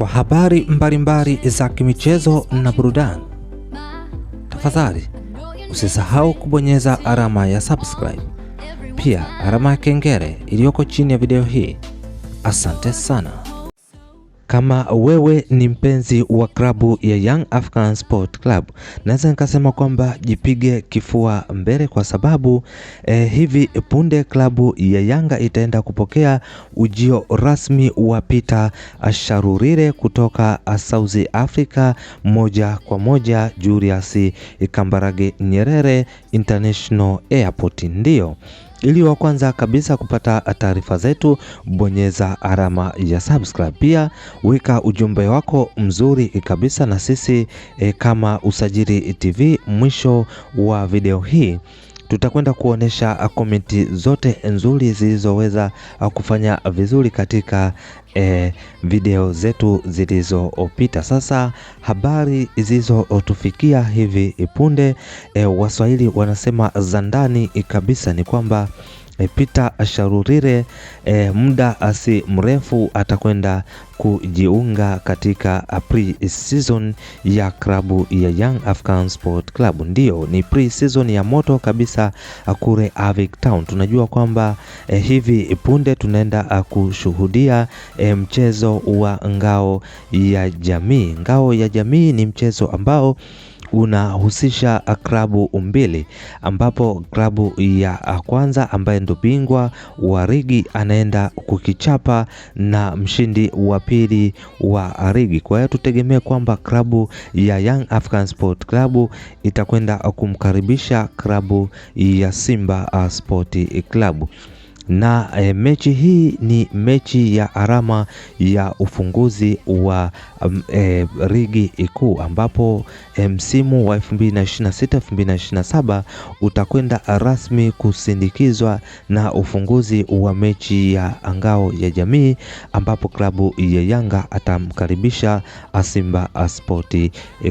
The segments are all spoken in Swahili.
kwa habari mbalimbali za kimichezo na burudani. Tafadhali usisahau kubonyeza alama ya subscribe, pia alama ya kengele iliyoko chini ya video hii. Asante sana. Kama wewe ni mpenzi wa klabu ya Young African Sport Club, naweza nikasema kwamba jipige kifua mbele, kwa sababu hivi punde klabu ya Yanga itaenda kupokea ujio rasmi wa Peter Sharurire kutoka South Africa, moja kwa moja Julius Kambarage Nyerere International Airport. Ndio ili wa kwanza kabisa kupata taarifa zetu, bonyeza alama ya subscribe, pia weka ujumbe wako mzuri kabisa na sisi kama Usajili TV. Mwisho wa video hii tutakwenda kuonesha komenti zote nzuri zilizoweza kufanya vizuri katika video zetu zilizopita. Sasa habari zilizotufikia hivi punde, Waswahili wanasema za ndani kabisa, ni kwamba Peter Sharurire muda asi mrefu atakwenda kujiunga katika pre-season ya klabu ya Young African Sport Club. Ndio, ni pre-season ya moto kabisa kule Avic Town. Tunajua kwamba hivi punde tunaenda kushuhudia mchezo wa ngao ya jamii. Ngao ya jamii ni mchezo ambao unahusisha klabu mbili, ambapo klabu ya kwanza ambaye ndo bingwa wa ligi anaenda kukichapa na mshindi wa pili wa ligi. Kwa hiyo tutegemee kwamba klabu ya Young African Sport Club itakwenda kumkaribisha klabu ya Simba Sport Club. Na mechi hii ni mechi ya alama ya ufunguzi wa ligi kuu, ambapo msimu wa 2026-2027 utakwenda rasmi kusindikizwa na ufunguzi wa mechi ya ngao ya jamii, ambapo klabu ya Yanga atamkaribisha Simba Sport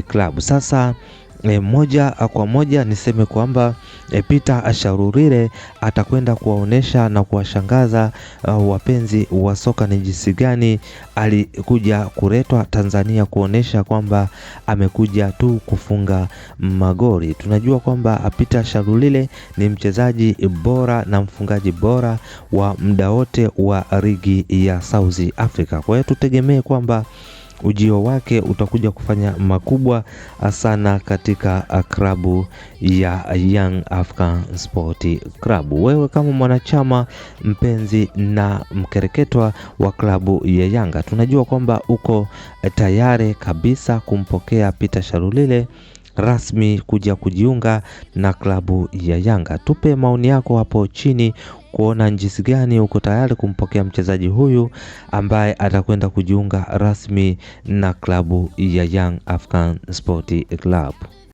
Club. Sasa moja kwa moja niseme kwamba Peter Sharurire atakwenda kuwaonesha na kuwashangaza wapenzi wa soka ni jinsi gani alikuja kuletwa Tanzania kuonesha kwamba amekuja tu kufunga magoli. Tunajua kwamba Peter Sharurire ni mchezaji bora na mfungaji bora wa muda wote wa ligi ya South Africa. Kwa hiyo tutegemee kwamba ujio wake utakuja kufanya makubwa sana katika klabu ya Young African Sport Club. Wewe kama mwanachama mpenzi na mkereketwa wa klabu ya Yanga, tunajua kwamba uko tayari kabisa kumpokea Peter Sharurire rasmi kuja kujiunga na klabu ya Yanga. Tupe maoni yako hapo chini kuona jinsi gani uko tayari kumpokea mchezaji huyu ambaye atakwenda kujiunga rasmi na klabu ya Young African Sport Club.